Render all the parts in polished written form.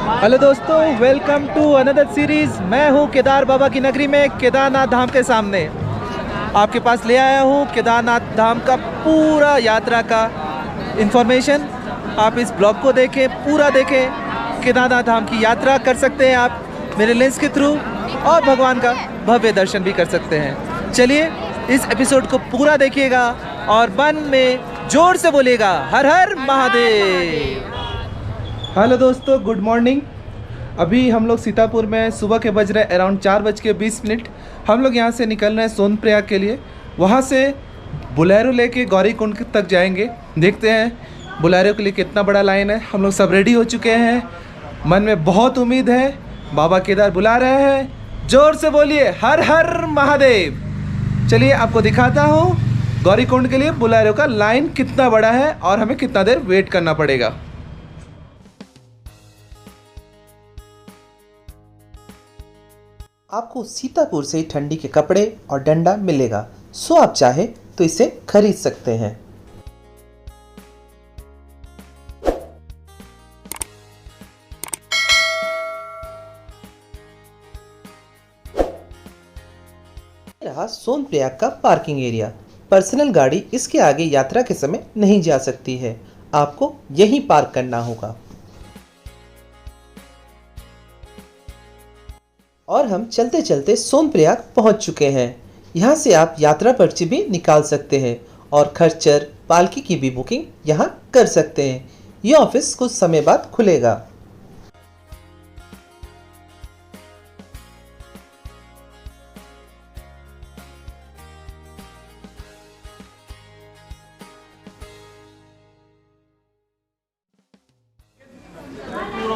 Hello दोस्तों, welcome to another series. मैं हूं केदार बाबा की नगरी में, केदारनाथ धाम के सामने। आपके पास ले आया हूं केदारनाथ धाम का पूरा यात्रा का इंफॉर्मेशन। आप इस ब्लॉग को देखें, पूरा देखें। केदारनाथ धाम की यात्रा कर सकते हैं आप मेरे लेंस के थ्रू, और भगवान का भव्य दर्शन भी कर सकते हैं। चलिए इस एपिसोड को पूरा देखिएगा और मन में जोर से बोलिएगा, हर हर महादेव। हेलो दोस्तों, गुड मॉर्निंग। अभी हम लोग सीतापुर में सुबह के बज रहे अराउंड 4:20। हम लोग यहाँ से निकल रहे हैं सोनप्रयाग के लिए। वहाँ से बोलेरो लेके गौरीकुंड तक जाएंगे। देखते हैं बोलेरो के लिए कितना बड़ा लाइन है। हम लोग सब रेडी हो चुके हैं, मन में बहुत उम्मीद है। बाबा केदार बुला रहे हैं, जोर से बोलिए हर हर महादेव। चलिए आपको दिखाता हूँ गौरीकुंड के लिए बोलेरो का लाइन कितना बड़ा है और हमें कितना देर वेट करना पड़ेगा। आपको सीतापुर से ठंडी के कपड़े और डंडा मिलेगा, सो आप चाहे तो इसे खरीद सकते हैं। रहा सोनप्रयाग का पार्किंग एरिया। पर्सनल गाड़ी इसके आगे यात्रा के समय नहीं जा सकती है, आपको यहीं पार्क करना होगा। और हम चलते चलते सोनप्रयाग पहुंच चुके हैं। यहाँ से आप यात्रा पर्ची भी निकाल सकते हैं और खच्चर पालकी की भी बुकिंग यहाँ कर सकते हैं। ये ऑफिस कुछ समय बाद खुलेगा।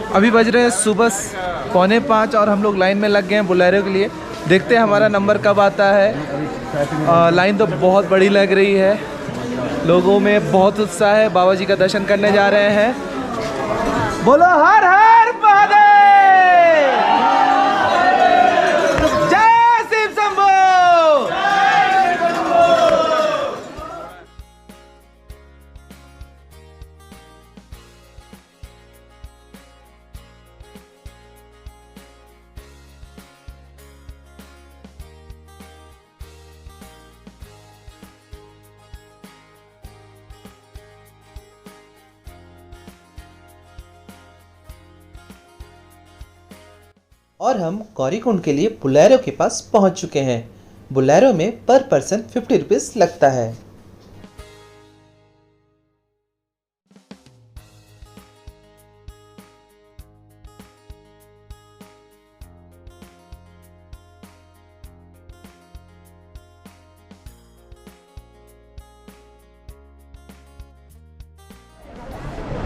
अभी बज रहे हैं सुबह 4:45 और हम लोग लाइन में लग गए हैं बोलेरो के लिए। देखते हैं हमारा नंबर कब आता है। लाइन तो बहुत बड़ी लग रही है, लोगों में बहुत उत्साह है। बाबा जी का दर्शन करने जा रहे हैं। बोलो हर हर महादेव, जय शिव शंभो। और हम गौरीकुंड के लिए बोलेरो के पास पहुंच चुके हैं। बोलेरो में पर पर्सन 50 रुपीज़ लगता है।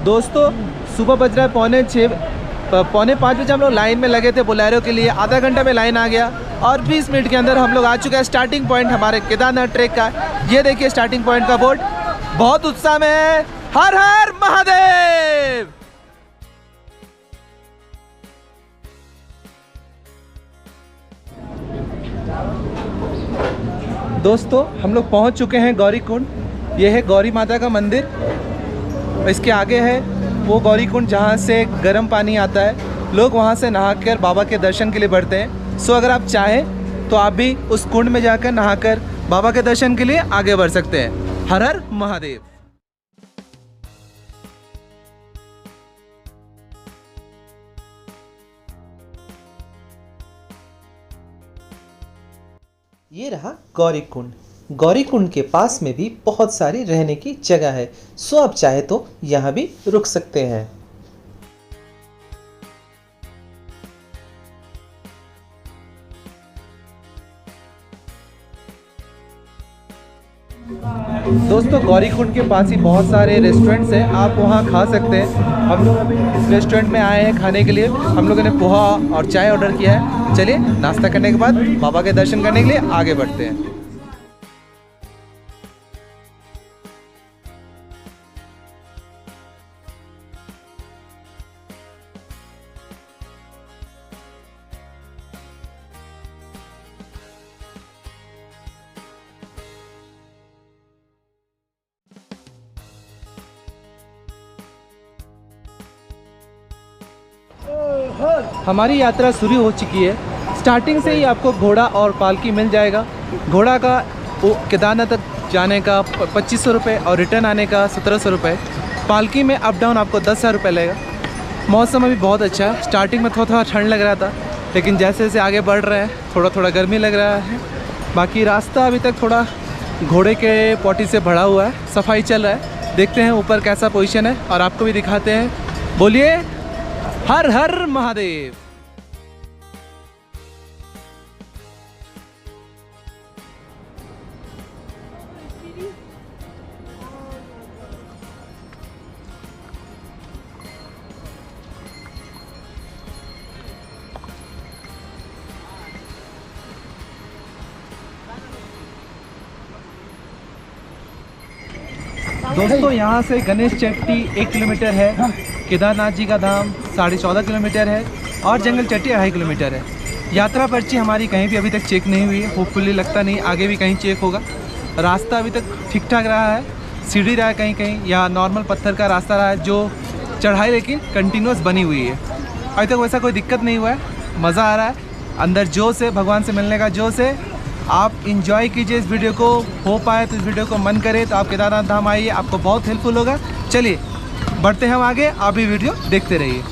दोस्तों सुबह बज रहा है 4:45 बजे। हम लोग लाइन में लगे थे बोलेरो के लिए। आधा घंटा में लाइन आ गया और 20 मिनट के अंदर हम लोग आ चुके हैं स्टार्टिंग पॉइंट हमारे केदारनाथ ट्रैक का। ये देखिए स्टार्टिंग पॉइंट का बोर्ड। बहुत उत्साह में है, हर हर महादेव। दोस्तों हम लोग पहुंच चुके हैं गौरीकुंड। ये है गौरी माता का मंदिर। इसके आगे है वो गौरीकुंड जहाँ से गर्म पानी आता है। लोग वहाँ से नहाकर बाबा के दर्शन के लिए बढ़ते हैं। सो अगर आप चाहें तो आप भी उस कुंड में जाकर नहाकर बाबा के दर्शन के लिए आगे बढ़ सकते हैं। हर हर महादेव। ये रहा गौरीकुंड। गौरीकुंड के पास में भी बहुत सारी रहने की जगह है, सो आप चाहे तो यहाँ भी रुक सकते हैं। दोस्तों गौरीकुंड के पास ही बहुत सारे रेस्टोरेंट्स हैं, आप वहाँ खा सकते हैं। हम लोग अभी इस रेस्टोरेंट में आए हैं खाने के लिए। हम लोगों ने पोहा और चाय ऑर्डर किया है। चलिए नाश्ता करने के बाद बाबा के दर्शन करने के लिए आगे बढ़ते हैं। हमारी यात्रा शुरू हो चुकी है। स्टार्टिंग से ही आपको घोड़ा और पालकी मिल जाएगा। घोड़ा का केदारनाथ तक जाने का 2500 रुपये और रिटर्न आने का 1700 रुपये। पालकी में अप डाउन आपको 10,000 रुपये लगेगा। मौसम अभी बहुत अच्छा है। स्टार्टिंग में थोड़ा थोड़ा ठंड लग रहा था, लेकिन जैसे जैसे आगे बढ़ रहे हैं थोड़ा थोड़ा गर्मी लग रहा है। बाकी रास्ता अभी तक थोड़ा घोड़े के पॉटी से भरा हुआ है, सफाई चल रहा है। देखते हैं ऊपर कैसा पोजीशन है और आपको भी दिखाते हैं। बोलिए हर हर महादेव। दोस्तों यहाँ से गणेश चट्टी 1 किलोमीटर है, केदारनाथ जी का धाम 14.5 किलोमीटर है और जंगल चट्टी 2.5 किलोमीटर है। यात्रा पर्ची हमारी कहीं भी अभी तक चेक नहीं हुई है। होपफुली लगता नहीं आगे भी कहीं चेक होगा। रास्ता अभी तक ठीक ठाक रहा है, सीढ़ी रहा है कहीं कहीं, या नॉर्मल पत्थर का रास्ता रहा है जो चढ़ाई लेकिन कंटिन्यूस बनी हुई है। अभी तक वैसा कोई दिक्कत नहीं हुआ है। मज़ा आ रहा है, अंदर जोश है, भगवान से मिलने का जोश है। आप इंजॉय कीजिए इस वीडियो को। हो पाए तो इस वीडियो को मन करे तो आप केदारनाथ धाम आइए, आपको बहुत हेल्पफुल होगा। चलिए बढ़ते हैं हम आगे, आप भी वीडियो देखते रहिए।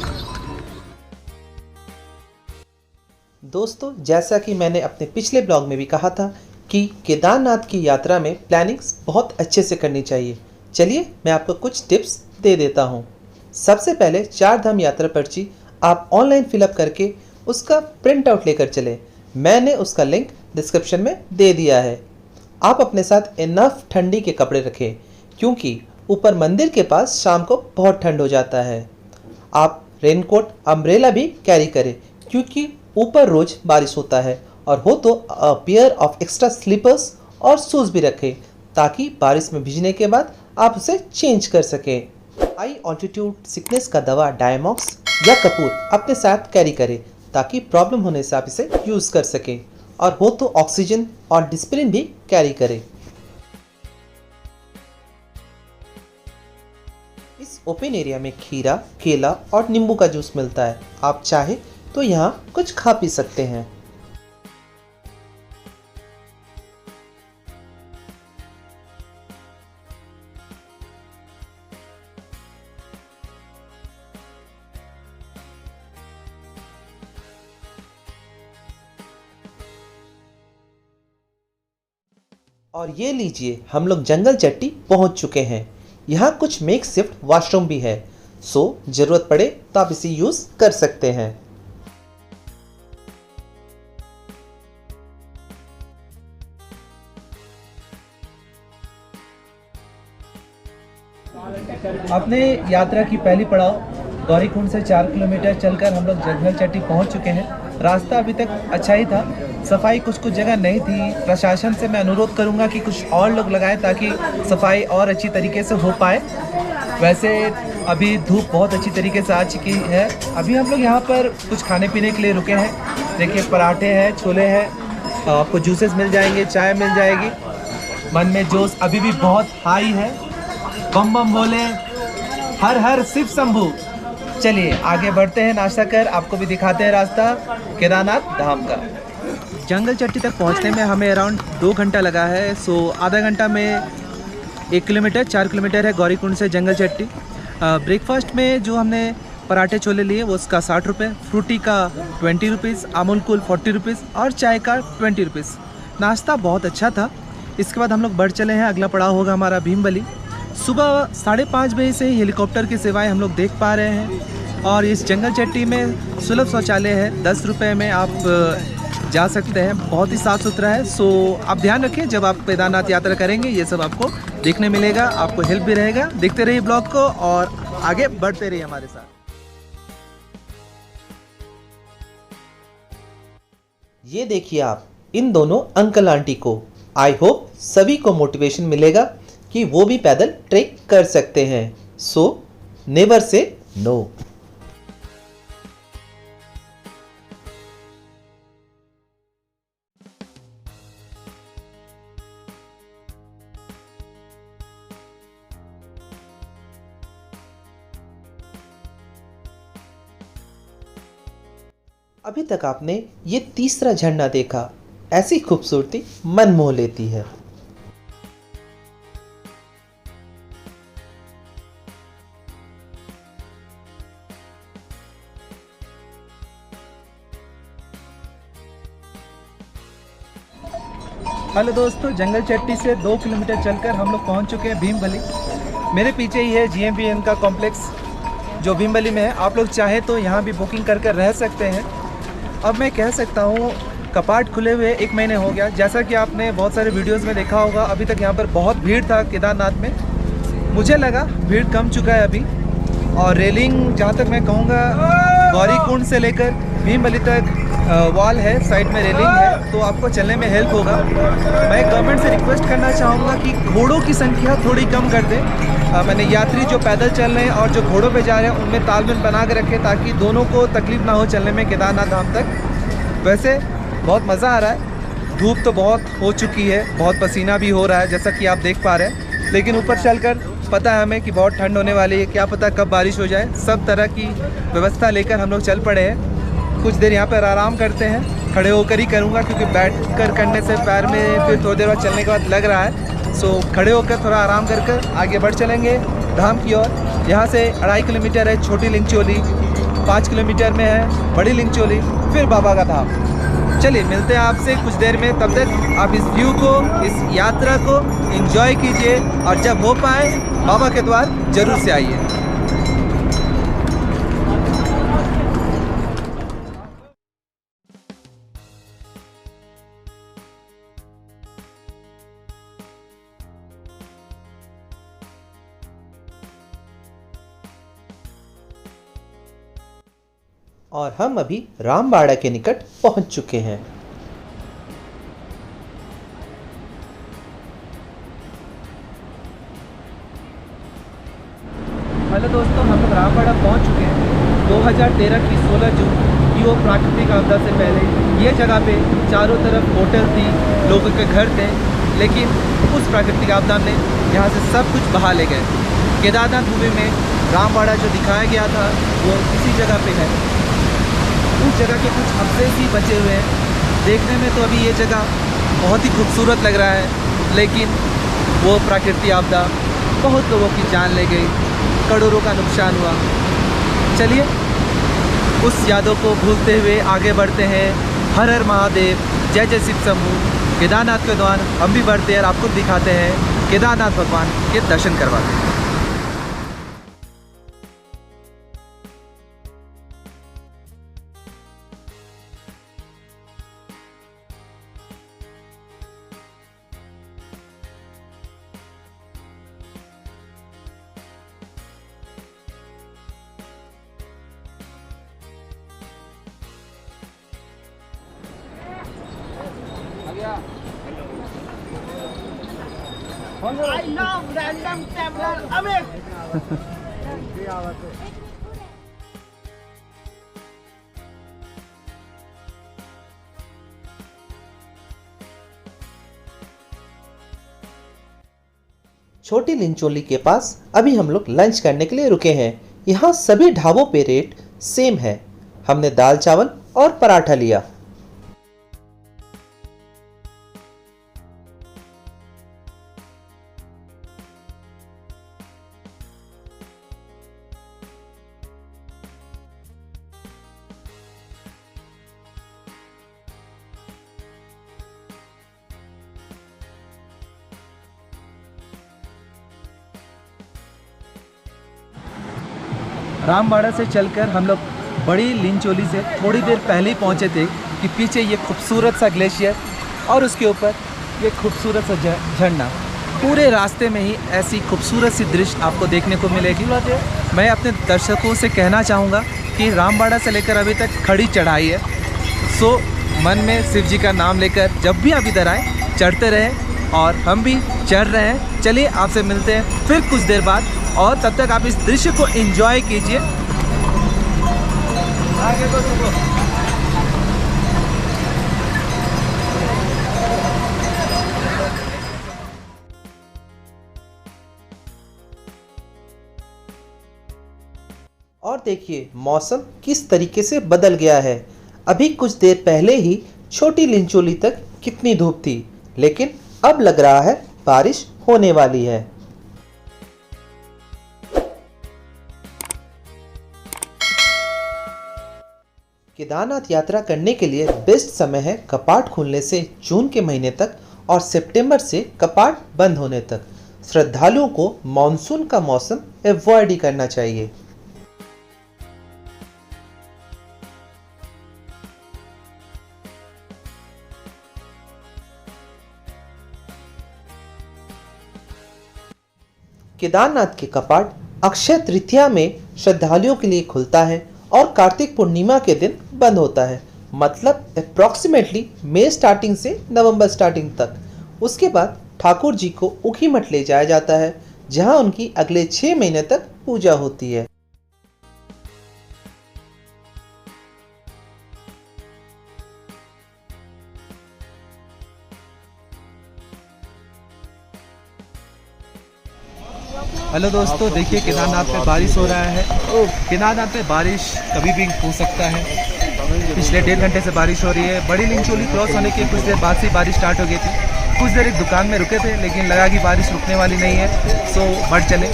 दोस्तों जैसा कि मैंने अपने पिछले ब्लॉग में भी कहा था कि केदारनाथ की यात्रा में प्लानिंग्स बहुत अच्छे से करनी चाहिए। चलिए मैं आपको कुछ टिप्स दे देता हूँ। सबसे पहले 4 धाम यात्रा पर्ची आप ऑनलाइन फिलअप करके उसका प्रिंट आउट लेकर चलें। मैंने उसका लिंक डिस्क्रिप्शन में दे दिया है। आप अपने साथ इनफ ठंडी के कपड़े रखें, क्योंकि ऊपर मंदिर के पास शाम को बहुत ठंड हो जाता है। आप रेनकोट अम्ब्रेला भी कैरी करें, क्योंकि ऊपर रोज बारिश होता है। और हो तो a pair of extra slippers और शूज़ भी रखें, ताकि बारिश में भीगने के बाद आप उसे चेंज कर सकें। हाई ऑल्टीट्यूड सिकनेस का दवा डायमॉक्स या कपूर अपने साथ कैरी करें, ताकि प्रॉब्लम होने से आप इसे यूज़ कर सकें। और हो तो ऑक्सीजन और डिस्प्रिन भी कैरी करें। इस ओपन एरिया में खीरा, केला और नींबू का जूस मिलता है। आप चाहे तो यहाँ कुछ खा पी सकते हैं। और ये लीजिए, हम लोग जंगल चट्टी पहुंच चुके हैं। यहाँ कुछ मेक शिफ्ट वॉशरूम भी है, सो ज़रूरत पड़े तो आप इसे यूज़ कर सकते हैं। अपने यात्रा की पहली पड़ाव गौरीकुंड से 4 किलोमीटर चलकर हम लोग जंगल चट्टी पहुंच चुके हैं। रास्ता अभी तक अच्छा ही था, सफाई कुछ कुछ जगह नहीं थी। प्रशासन से मैं अनुरोध करूंगा कि कुछ और लोग लगाएं, ताकि सफाई और अच्छी तरीके से हो पाए। वैसे अभी धूप बहुत अच्छी तरीके से आ चुकी है। अभी हम लोग यहाँ पर कुछ खाने पीने के लिए रुके हैं। देखिए पराठे हैं, छोले हैं, आपको जूसेस मिल जाएंगे, चाय मिल जाएगी। मन में जोश अभी भी बहुत हाई है। बम बम बोले, हर हर शिव शंभू। चलिए आगे बढ़ते हैं, नाश्ता कर आपको भी दिखाते हैं रास्ता केदारनाथ धाम का। जंगल चट्टी तक पहुंचने में हमें अराउंड 2 घंटा लगा है। सो आधा घंटा में 1 किलोमीटर, 4 किलोमीटर है गौरीकुंड से जंगल चट्टी। ब्रेकफास्ट में जो हमने पराठे छोले लिए वो उसका 60 रुपये, फ्रूटी का 20 रुपीज़, अमूल कूल 40 रुपीज़ और चाय का 20 रुपीज़। नाश्ता बहुत अच्छा था। इसके बाद हम लोग बढ़ चले हैं, अगला पड़ाव होगा हमारा भीमबली। सुबह 5:30 बजे से हेलीकॉप्टर की सेवाएं हम लोग देख पा रहे हैं। और इस जंगल चट्टी में सुलभ शौचालय है, 10 रुपये में आप जा सकते हैं। बहुत ही साफ़ सुथरा है। सो आप ध्यान रखें, जब आप केदारनाथ यात्रा करेंगे ये सब आपको देखने मिलेगा, आपको हेल्प भी रहेगा। देखते रहिए ब्लॉग को और आगे बढ़ते रहिए हमारे साथ। ये देखिए आप इन दोनों अंकल आंटी को। आई होप सभी को मोटिवेशन मिलेगा कि वो भी पैदल ट्रेक कर सकते हैं। So never say no. अभी तक आपने ये तीसरा झरना देखा। ऐसी खूबसूरती मन मोह लेती है। हेलो दोस्तों, जंगल चट्टी से 2 किलोमीटर चलकर हम लोग पहुंच चुके हैं भीमबली। मेरे पीछे ही है GMBN का कॉम्प्लेक्स जो भीमबली में है। आप लोग चाहें तो यहाँ भी बुकिंग कर कर रह सकते हैं। अब मैं कह सकता हूँ कपाट खुले हुए 1 महीने हो गया। जैसा कि आपने बहुत सारे वीडियोस में देखा होगा, अभी तक यहाँ पर बहुत भीड़ था केदारनाथ में। मुझे लगा भीड़ कम चुका है अभी। और रेलिंग जहाँ तक मैं कहूँगा गौरीकुंड से लेकर भीमबली तक वॉल है, साइड में रेलिंग है, तो आपको चलने में हेल्प होगा। मैं गवर्नमेंट से रिक्वेस्ट करना चाहूँगा कि घोड़ों की संख्या थोड़ी कम कर दें। मैंने यात्री जो पैदल चल रहे हैं और जो घोड़ों पे जा रहे हैं उनमें तालमेल बना के रखें ताकि दोनों को तकलीफ ना हो चलने में केदारनाथ धाम तक। वैसे बहुत मज़ा आ रहा है। धूप तो बहुत हो चुकी है, बहुत पसीना भी हो रहा है जैसा कि आप देख पा रहे हैं। लेकिन ऊपर चलकर पता है हमें कि बहुत ठंड होने वाली है, क्या पता कब बारिश हो जाए। सब तरह की व्यवस्था लेकर हम लोग चल पड़े हैं। कुछ देर यहाँ पर आराम करते हैं, खड़े होकर ही करूँगा क्योंकि बैठ कर करने से पैर में फिर थोड़ी देर बाद चलने के बाद लग रहा है। सो खड़े होकर थोड़ा आराम कर आगे बढ़ चलेंगे धाम की ओर। यहाँ से 2.5 किलोमीटर है छोटी लिंगचोली, 5 किलोमीटर में है बड़ी लिंगचोली, फिर बाबा का धाम। चलिए मिलते हैं आपसे कुछ देर में। तब तक आप इस व्यू को, इस यात्रा को एंजॉय कीजिए और जब हो पाए बाबा के द्वार जरूर से आइए। और हम अभी रामबाड़ा के निकट पहुंच चुके हैं। हेलो दोस्तों, हम लोग रामबाड़ा पहुंच चुके हैं। 2013 की 16 जून की वो प्राकृतिक आपदा से पहले ये जगह पे चारों तरफ होटल थी, लोगों के घर थे, लेकिन उस प्राकृतिक आपदा ने यहाँ से सब कुछ बहा ले गए। केदारनाथ मूवी में रामबाड़ा जो दिखाया गया था वो इसी जगह पे है। उस जगह के कुछ अवशेष ही बचे हुए हैं। देखने में तो अभी ये जगह बहुत ही खूबसूरत लग रहा है, लेकिन वो प्राकृतिक आपदा बहुत लोगों की जान ले गई, करोड़ों का नुकसान हुआ। चलिए उस यादों को भूलते हुए आगे बढ़ते हैं। हर हर महादेव, जय जय शिव शंभू। केदारनाथ के दौरान हम भी बढ़ते हैं और आपको दिखाते हैं केदारनाथ भगवान के दर्शन करवाते हैं। I love random traveler. Amit. छोटी लिंचोली के पास अभी हम लोग लंच करने के लिए रुके हैं। यहाँ सभी ढाबों पे रेट सेम है। हमने दाल चावल और पराठा लिया। रामबाड़ा से चलकर हम लोग बड़ी लिंचोली से थोड़ी देर पहले ही पहुंचे थे कि पीछे ये खूबसूरत सा ग्लेशियर और उसके ऊपर ये खूबसूरत सा झरना। पूरे रास्ते में ही ऐसी खूबसूरत सी दृश्य आपको देखने को मिलेगी। मैं अपने दर्शकों से कहना चाहूँगा कि रामबाड़ा से लेकर अभी तक खड़ी चढ़ाई है। सो मन में शिव जी का नाम लेकर जब भी आप इधर आए चढ़ते रहें और हम भी चढ़ रहे हैं। चलिए आपसे मिलते हैं फिर कुछ देर बाद, और तब तक आप इस दृश्य को एंजॉय कीजिए। आगे बढ़ो। और देखिए मौसम किस तरीके से बदल गया है। अभी कुछ देर पहले ही छोटी लिंचोली तक कितनी धूप थी, लेकिन अब लग रहा है बारिश होने वाली है। केदारनाथ यात्रा करने के लिए बेस्ट समय है कपाट खुलने से जून के महीने तक और सितंबर से कपाट बंद होने तक। श्रद्धालुओं को मॉनसून का मौसम अवॉइड ही करना चाहिए। केदारनाथ के कपाट अक्षय तृतीया में श्रद्धालुओं के लिए खुलता है और कार्तिक पूर्णिमा के दिन बंद होता है, मतलब अप्रॉक्सीमेटली मई स्टार्टिंग से नवंबर स्टार्टिंग तक। उसके बाद ठाकुर जी को ऊखीमठ ले जाया जाता है, जहां उनकी अगले 6 महीने तक पूजा होती है। हेलो दोस्तों, देखिए केदारनाथ में बारिश हो रहा है। केदारनाथ में बारिश कभी भी हो सकता है। पिछले 1.5 घंटे से बारिश हो रही है। बड़ी लिंचोली क्रॉस होने के कुछ देर बाद से बारिश स्टार्ट हो गई थी। कुछ देर एक दुकान में रुके थे, लेकिन लगा कि बारिश रुकने वाली नहीं है, सो बढ़ चले।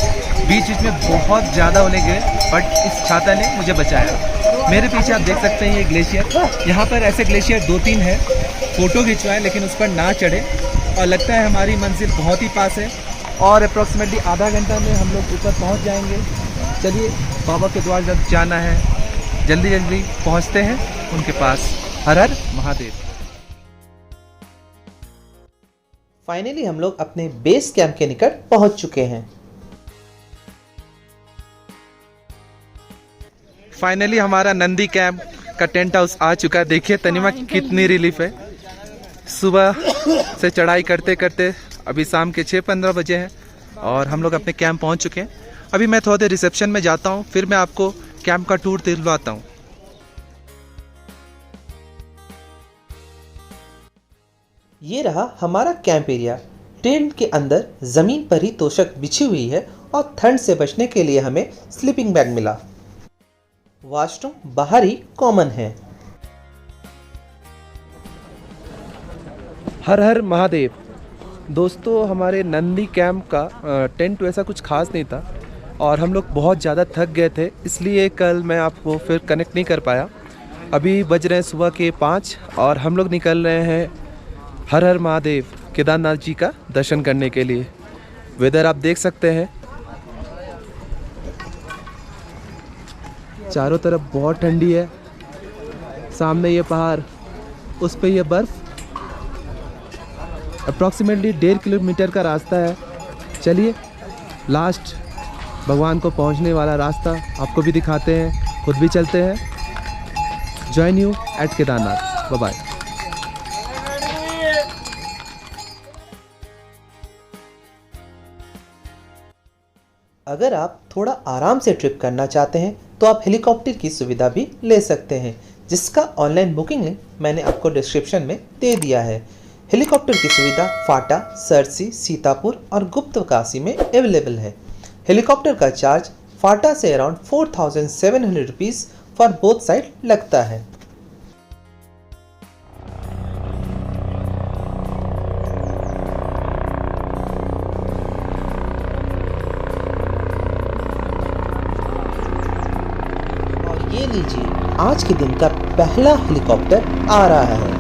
बीच बीच में बहुत ज़्यादा ओले गिरे, बट इस छाता ने मुझे बचाया। मेरे पीछे आप देख सकते हैं ये ग्लेशियर। यहाँ पर ऐसे ग्लेशियर 2-3 हैं। फ़ोटो खिंचवाएं, लेकिन उस पर ना चढ़े। और लगता है हमारी मंजिल बहुत ही पास है और अप्रॉक्सीमेटली आधा घंटा में हम लोग ऊपर पहुंच जाएंगे। चलिए, बाबा के द्वार जब जाना है, जल्दी जल्दी पहुंचते हैं उनके पास। हर हर महादेव। फाइनली हम लोग अपने बेस कैंप के निकट पहुंच चुके हैं। फाइनली हमारा नंदी कैंप का टेंट हाउस आ चुका है। देखिए तनिमा कितनी रिलीफ है। सुबह से चढ़ाई करते करते अभी शाम के 6:15 बजे हैं और हम लोग अपने कैंप पहुंच चुके हैं। अभी मैं थोड़ा देर रिसेप्शन में जाता हूं, फिर मैं आपको कैंप का टूर दिलवाता हूं। ये रहा हमारा कैंप एरिया। टेंट के अंदर जमीन पर ही तोशक बिछी हुई है और ठंड से बचने के लिए हमें स्लीपिंग बैग मिला। वॉशरूम बाहर ही कॉमन है। हर हर महादेव। दोस्तों, हमारे नंदी कैंप का टेंट वैसा कुछ खास नहीं था और हम लोग बहुत ज़्यादा थक गए थे, इसलिए कल मैं आपको फिर कनेक्ट नहीं कर पाया। अभी बज रहे हैं सुबह के 5 और हम लोग निकल रहे हैं हर हर महादेव केदारनाथ जी का दर्शन करने के लिए। वेदर आप देख सकते हैं, चारों तरफ बहुत ठंडी है। सामने ये पहाड़, उस पे ये बर्फ़। अप्रॉक्सीमेटली 1.5 किलोमीटर का रास्ता है। चलिए, लास्ट भगवान को पहुंचने वाला रास्ता आपको भी दिखाते हैं, खुद भी चलते हैं। Join you at Kedarnath. Bye bye. अगर आप थोड़ा आराम से ट्रिप करना चाहते हैं तो आप हेलीकॉप्टर की सुविधा भी ले सकते हैं, जिसका ऑनलाइन बुकिंग लिंक मैंने आपको डिस्क्रिप्शन में दे दिया है। हेलीकॉप्टर की सुविधा फाटा, सरसी, सीतापुर और गुप्तकाशी में अवेलेबल है। हेलीकॉप्टर का चार्ज फाटा से around 4700 rupees for both side लगता है। और ये लीजिए, आज के दिन का पहला हेलीकॉप्टर आ रहा है।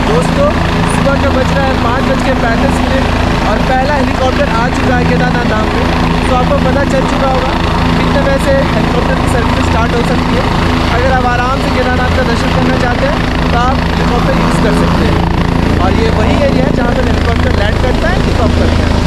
दोस्तों, सुबह का बज रहा है 5:35 और पहला हेलीकॉप्टर आ चुका है केदारनाथ धाम में। तो आपको पता चल चुका होगा कितने पैसे से हेलीकॉप्टर की सर्विस स्टार्ट हो सकती है। अगर आप आराम से केदारनाथ का दर्शन करना चाहते हैं तो आप हेलीकॉप्टर यूज़ कर सकते हैं। और ये वही एरिया है जहाँ पर हेलीकॉप्टर लैंड करता है, टेक ऑफ करता है।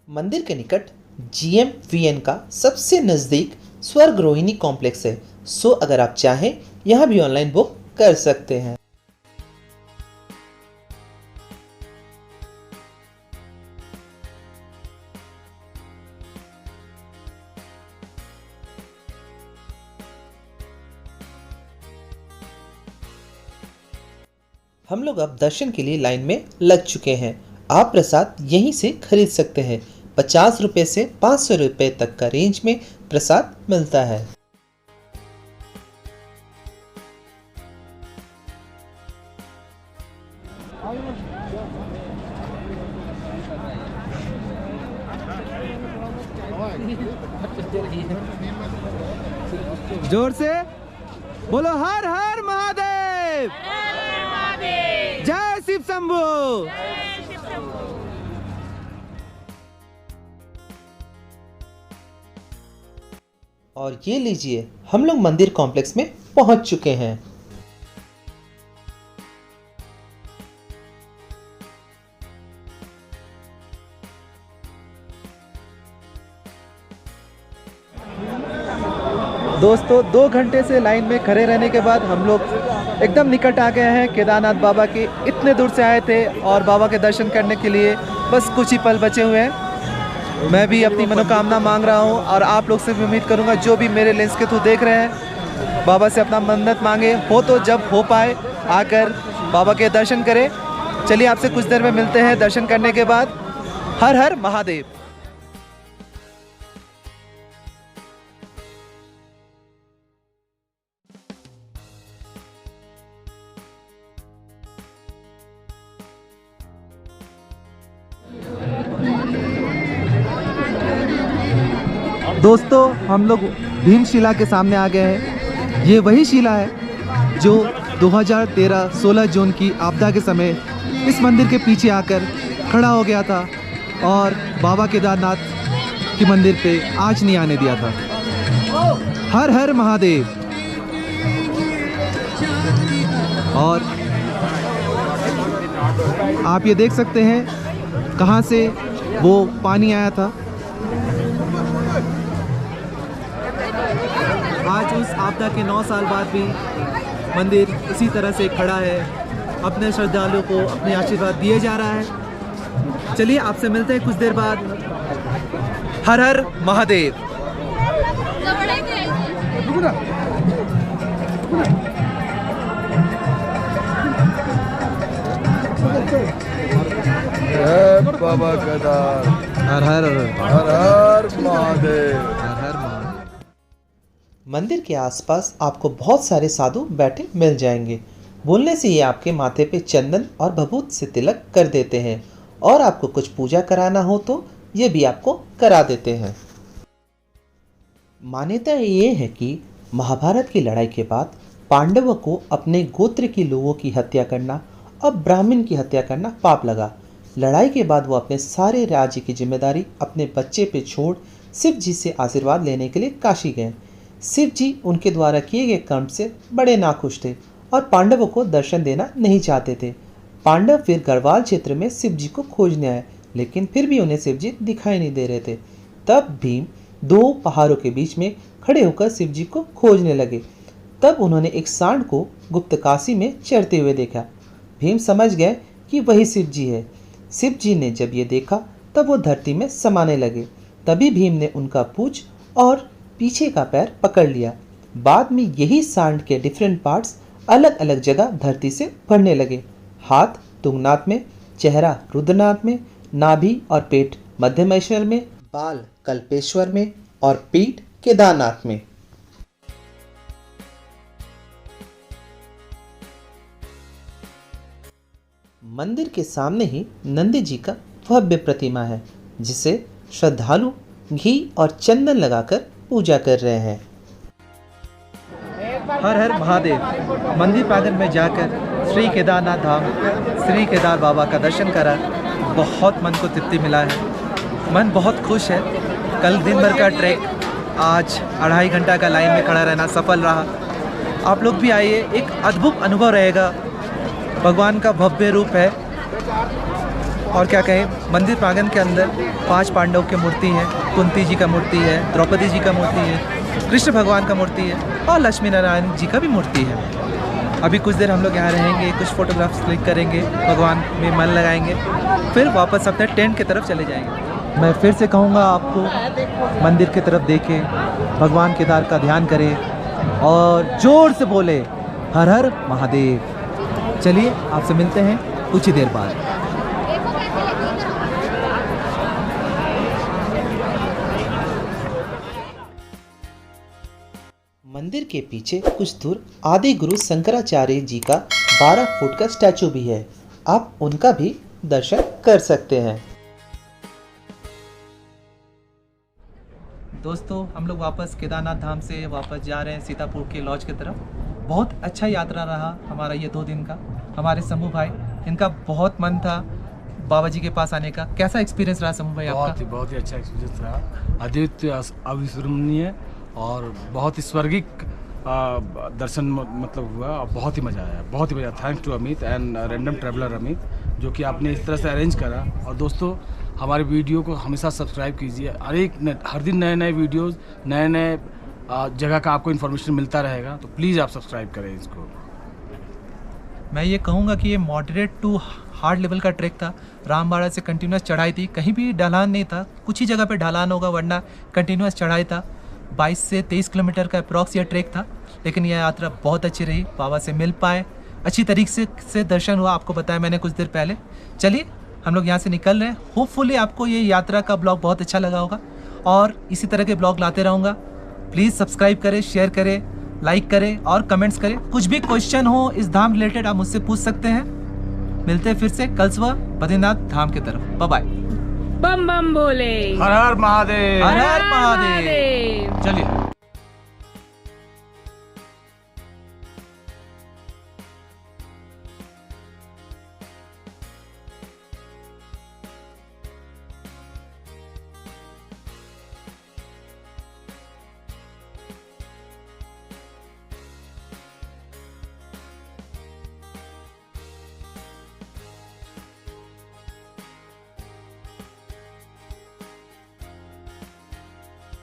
मंदिर के निकट GMVN का सबसे नज़दीक स्वर्ग रोहिणी कॉम्प्लेक्स है। सो अगर आप चाहें यहाँ भी ऑनलाइन बुक कर सकते हैं। हम लोग अब दर्शन के लिए लाइन में लग चुके हैं। आप प्रसाद यहीं से खरीद सकते हैं। 50 रुपये से 500 रुपये तक का रेंज में प्रसाद मिलता है। जोर से बोलो, हर हर महादेव, जय शिव शंभू। और ये लीजिए, हम लोग मंदिर कॉम्प्लेक्स में पहुंच चुके हैं। दोस्तों 2 घंटे से लाइन में खड़े रहने के बाद हम लोग एकदम निकट आ गए हैं केदारनाथ बाबा के। इतने दूर से आए थे और बाबा के दर्शन करने के लिए बस कुछ ही पल बचे हुए हैं। मैं भी अपनी मनोकामना मांग रहा हूं और आप लोग से भी उम्मीद करूंगा जो भी मेरे लेंस के थ्रू देख रहे हैं, बाबा से अपना मन्नत मांगे, हो तो जब हो पाए आकर बाबा के दर्शन करें। चलिए आपसे कुछ देर में मिलते हैं दर्शन करने के बाद। हर हर महादेव। दोस्तों हम लोग भीमशिला के सामने आ गए हैं। ये वही शिला है जो 2013-16 जून की आपदा के समय इस मंदिर के पीछे आकर खड़ा हो गया था और बाबा केदारनाथ के मंदिर पे आँच नहीं आने दिया था। हर हर महादेव। और आप ये देख सकते हैं कहाँ से वो पानी आया था। आज उस आपदा के 9 साल बाद भी मंदिर इसी तरह से खड़ा है, अपने श्रद्धालुओं को अपने आशीर्वाद दिए जा रहा है। चलिए आपसे मिलते हैं कुछ देर बाद। हर हर महादेव। बाबा केदार, हर हर हर हर महादेव। हर हर महादेव। मंदिर के आसपास आपको बहुत सारे साधु बैठे मिल जाएंगे। बोलने से ये आपके माथे पे चंदन और भभूत से तिलक कर देते हैं और आपको कुछ पूजा कराना हो तो ये भी आपको करा देते हैं। मान्यता ये है कि महाभारत की लड़ाई के बाद पांडवों को अपने गोत्र के लोगों की हत्या करना और ब्राह्मण की हत्या करना पाप लगा। लड़ाई के बाद वो अपने सारे राज्य की जिम्मेदारी अपने बच्चे पे छोड़ शिव जी से आशीर्वाद लेने के लिए काशी गए। शिव जी उनके द्वारा किए गए कर्म से बड़े नाखुश थे और पांडवों को दर्शन देना नहीं चाहते थे। पांडव फिर गढ़वाल क्षेत्र में शिव जी को खोजने आए, लेकिन फिर भी उन्हें शिव जी दिखाई नहीं दे रहे थे। तब भीम 2 पहाड़ों के बीच में खड़े होकर शिव जी को खोजने लगे। तब उन्होंने एक सांड को गुप्तकाशी में चरते हुए देखा। भीम समझ गए कि वही शिव जी है। शिव जी ने जब ये देखा तब वो धरती में समाने लगे। तभी भीम ने उनका पूंछ और पीछे का पैर पकड़ लिया। बाद में यही सांड के डिफरेंट पार्ट्स अलग अलग जगह धरती से बढ़ने लगे। हाथ तुंगनाथ में, चेहरा रुद्रनाथ में, नाभि और पेट मध्यमेश्वर में, बाल कल्पेश्वर में और पीठ केदारनाथ में। मंदिर के सामने ही नंदी जी का भव्य प्रतिमा है, जिसे श्रद्धालु घी और चंदन लगाकर पूजा कर रहे हैं। हर हर महादेव। मंदिर प्रांगण में जाकर श्री केदारनाथ धाम श्री केदार बाबा का दर्शन करा। बहुत मन को तृप्ति मिला है, मन बहुत खुश है। कल दिन भर का ट्रैक, आज 2.5 घंटा का लाइन में खड़ा रहना सफल रहा। आप लोग भी आइए, एक अद्भुत अनुभव रहेगा। भगवान का भव्य रूप है और क्या कहें, मंदिर प्रांगण के अंदर 5 पांडवों की मूर्ति है, कुंती जी का मूर्ति है, द्रौपदी जी का मूर्ति है, कृष्ण भगवान का मूर्ति है और लक्ष्मी नारायण जी का भी मूर्ति है। अभी कुछ देर हम लोग यहाँ रहेंगे, कुछ फोटोग्राफ्स क्लिक करेंगे, भगवान में मन लगाएंगे, फिर वापस अपने टेंट की तरफ चले जाएंगे। मैं फिर से कहूँगा आपको, मंदिर की तरफ देखें, भगवान केदार का ध्यान करें और जोर से बोले हर हर महादेव। चलिए आपसे मिलते हैं कुछ ही देर बाद। मंदिर के पीछे कुछ दूर आदि गुरु शंकराचार्य जी का 12 फुट का स्टैचू भी है, आप उनका भी दर्शन कर सकते हैं। दोस्तों हम लोग वापस केदारनाथ धाम से वापस जा रहे हैं सीतापुर के लॉज की तरफ। बहुत अच्छा यात्रा रहा हमारा ये 2 दिन का। हमारे समूह भाई, इनका बहुत मन था बाबा जी के पास आने का। कैसा एक्सपीरियंस रहा समूह भाई आपका? बहुत ही अच्छा एक्सपीरियंस रहा, अद्वितीय अविस्मरणीय और बहुत ही स्वर्गिक दर्शन मतलब हुआ और बहुत ही मज़ा आया, बहुत ही मज़ा। Thanks to Amit and random traveller Amit, जो कि आपने इस तरह से अरेंज करा। और दोस्तों हमारे वीडियो को हमेशा सब्सक्राइब कीजिए, हर दिन नए नए वीडियोज़, नए नए जगह का आपको इन्फॉर्मेशन मिलता रहेगा, तो प्लीज़ आप सब्सक्राइब करें इसको। मैं ये कहूँगा कि ये मॉडरेट टू हार्ड लेवल का ट्रैक था। रामबाड़ा से कंटिन्यूस चढ़ाई थी, कहीं भी ढलान नहीं था, कुछ ही जगह पे ढलान होगा वरना कंटिन्यूस चढ़ाई था। 22 से 23 किलोमीटर का अप्रॉक्स ये ट्रैक था, लेकिन यह यात्रा बहुत अच्छी रही। बाबा से मिल पाए, अच्छी तरीके से दर्शन हुआ, आपको बताया मैंने कुछ देर पहले। चलिए हम लोग यहाँ से निकल रहे हैं। होपफुली आपको ये यात्रा का ब्लॉग बहुत अच्छा लगा होगा और इसी तरह के ब्लॉग लाते रहूँगा। प्लीज़ सब्सक्राइब करें, शेयर करें, लाइक करें और कमेंट्स करें। कुछ भी क्वेश्चन हो इस धाम रिलेटेड आप मुझसे पूछ सकते हैं। मिलते हैं फिर से कल सुबह बद्रीनाथ धाम की तरफ। Bye bye. बम बम बोले, हर हर महादेव। हर हर महादेव। चलिए।